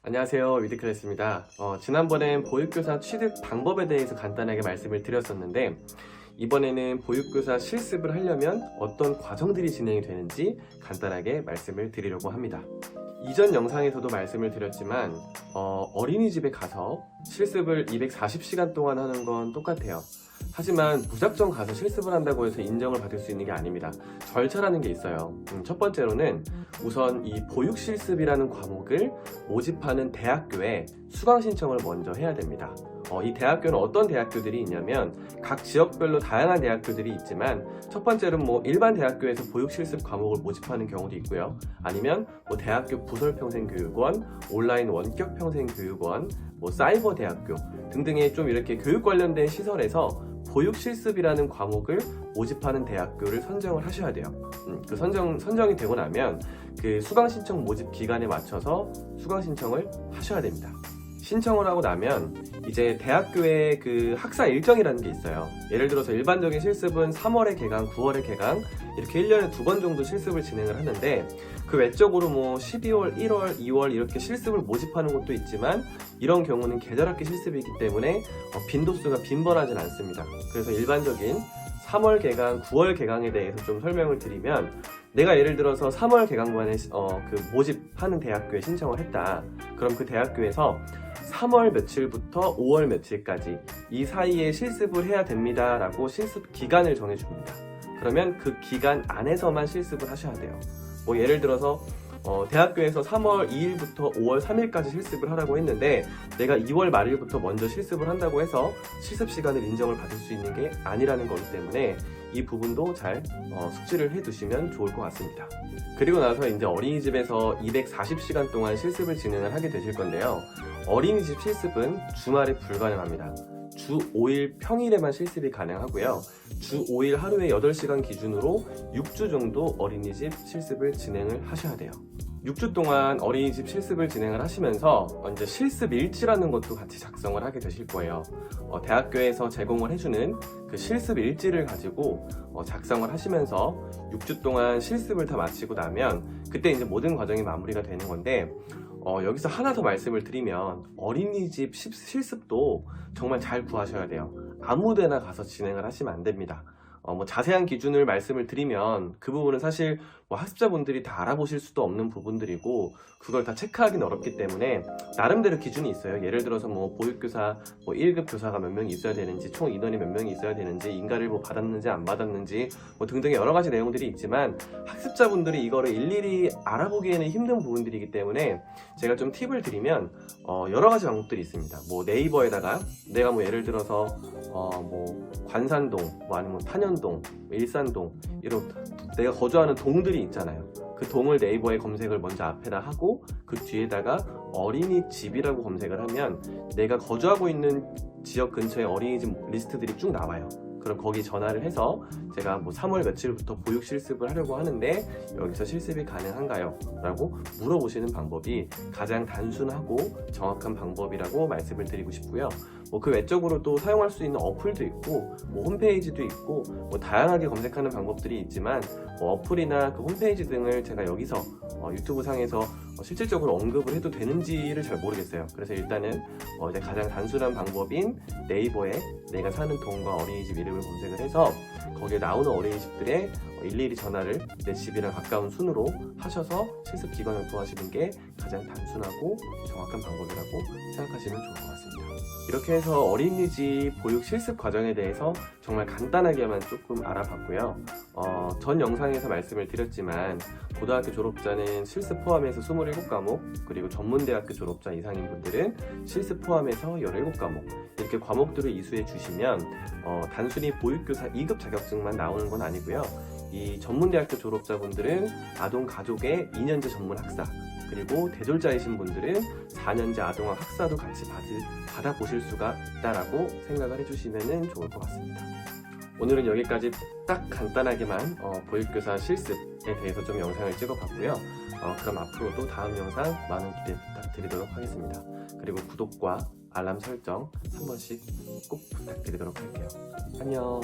안녕하세요, 위드클래스입니다. 지난번엔 보육교사 취득 방법에 대해서 간단하게 말씀을 드렸었는데, 이번에는 보육교사 실습을 하려면 어떤 과정들이 진행이 되는지 간단하게 말씀을 드리려고 합니다. 이전 영상에서도 말씀을 드렸지만 어린이집에 가서 실습을 240시간 동안 하는 건 똑같아요. 하지만 무작정 가서 실습을 한다고 해서 인정을 받을 수 있는 게 아닙니다. 절차라는 게 있어요. 첫 번째로는 우선 이 보육실습이라는 과목을 모집하는 대학교에 수강 신청을 먼저 해야 됩니다. 이 대학교는 어떤 대학교들이 있냐면 각 지역별로 다양한 대학교들이 있지만, 첫 번째는 일반 대학교에서 보육실습 과목을 모집하는 경우도 있고요. 아니면 대학교 부설평생교육원, 온라인 원격평생교육원, 사이버대학교 등등의 좀 이렇게 교육 관련된 시설에서 보육실습이라는 과목을 모집하는 대학교를 선정을 하셔야 돼요. 그 선정이 되고 나면 그 수강신청 모집 기간에 맞춰서 수강신청을 하셔야 됩니다. 신청을 하고 나면 이제 대학교의 그 학사 일정이라는 게 있어요. 예를 들어서 일반적인 실습은 3월에 개강, 9월에 개강, 이렇게 1년에 2번 정도 실습을 진행을 하는데, 그 외적으로 12월, 1월, 2월 이렇게 실습을 모집하는 곳도 있지만, 이런 경우는 계절학기 실습이기 때문에 빈도수가 빈번하진 않습니다. 그래서 일반적인 3월 개강, 9월 개강에 대해서 좀 설명을 드리면, 내가 예를 들어서 3월 개강반에 그 모집하는 대학교에 신청을 했다. 그럼 그 대학교에서 3월 며칠부터 5월 며칠까지 이 사이에 실습을 해야 됩니다 라고 실습 기간을 정해줍니다. 그러면 그 기간 안에서만 실습을 하셔야 돼요. 예를 들어서 대학교에서 3월 2일부터 5월 3일까지 실습을 하라고 했는데, 내가 2월 말일부터 먼저 실습을 한다고 해서 실습 시간을 인정을 받을 수 있는 게 아니라는 거기 때문에 이 부분도 잘 숙지를 해두시면 좋을 것 같습니다. 그리고 나서 이제 어린이집에서 240시간 동안 실습을 진행을 하게 되실 건데요. 어린이집 실습은 주말에 불가능합니다. 주 5일 평일에만 실습이 가능하고요. 주 5일 하루에 8시간 기준으로 6주 정도 어린이집 실습을 진행을 하셔야 돼요. 6주 동안 어린이집 실습을 진행을 하시면서 이제 실습 일지라는 것도 같이 작성을 하게 되실 거예요. 대학교에서 제공을 해주는 그 실습 일지를 가지고 작성을 하시면서 6주 동안 실습을 다 마치고 나면 그때 이제 모든 과정이 마무리가 되는 건데, 여기서 하나 더 말씀을 드리면 어린이집 실습도 정말 잘 구하셔야 돼요. 아무데나 가서 진행을 하시면 안 됩니다. 자세한 기준을 말씀을 드리면 그 부분은 사실 학습자분들이 다 알아보실 수도 없는 부분들이고, 그걸 다 체크하기는 어렵기 때문에 나름대로 기준이 있어요. 예를 들어서 보육교사 1급 교사가 몇 명이 있어야 되는지, 총 인원이 몇 명이 있어야 되는지, 인가를 받았는지 안 받았는지 등등의 여러 가지 내용들이 있지만, 학습자분들이 이거를 일일이 알아보기에는 힘든 부분들이기 때문에 제가 좀 팁을 드리면 여러 가지 방법들이 있습니다. 네이버에다가 내가 예를 들어서 관산동, 아니면 탄현동, 일산동, 이런 내가 거주하는 동들이 있잖아요. 그 동을 네이버에 검색을 먼저 앞에다 하고 그 뒤에다가 어린이집이라고 검색을 하면 내가 거주하고 있는 지역 근처에 어린이집 리스트들이 쭉 나와요. 그럼 거기 전화를 해서 제가 3월 며칠부터 보육 실습을 하려고 하는데 여기서 실습이 가능한가요? 라고 물어보시는 방법이 가장 단순하고 정확한 방법이라고 말씀을 드리고 싶고요. 그 외적으로 또 사용할 수 있는 어플도 있고 홈페이지도 있고 다양하게 검색하는 방법들이 있지만 어플이나 그 홈페이지 등을 제가 여기서 유튜브 상에서 실질적으로 언급을 해도 되는지를 잘 모르겠어요. 그래서 일단은 이제 가장 단순한 방법인 네이버에 내가 사는 동과 어린이집 이름을 검색을 해서 거기에 나오는 어린이집들에 일일이 전화를 내 집이랑 가까운 순으로 하셔서 실습 기간을 구하시는 게 가장 단순하고 정확한 방법이라고 생각하시면 좋을 것 같습니다. 이렇게 해서 어린이집 보육 실습 과정에 대해서 정말 간단하게만 조금 알아봤고요. 전 영상에서 말씀을 드렸지만 고등학교 졸업자는 실습 포함해서 27과목, 그리고 전문대학교 졸업자 이상인 분들은 실습 포함해서 17과목, 이렇게 과목들을 이수해 주시면 단순히 보육교사 2급 자격증만 나오는 건 아니고요. 이 전문대학교 졸업자분들은 아동가족의 2년제 전문학사, 그리고 대졸자이신 분들은 4년제 아동학 학사도 같이 받아보실 수가 있다라고 생각을 해주시면 좋을 것 같습니다. 오늘은 여기까지 딱 간단하게만 보육교사 실습에 대해서 좀 영상을 찍어봤고요. 그럼 앞으로도 다음 영상 많은 기대 부탁드리도록 하겠습니다. 그리고 구독과 알람 설정 한 번씩 꼭 부탁드리도록 할게요. 안녕.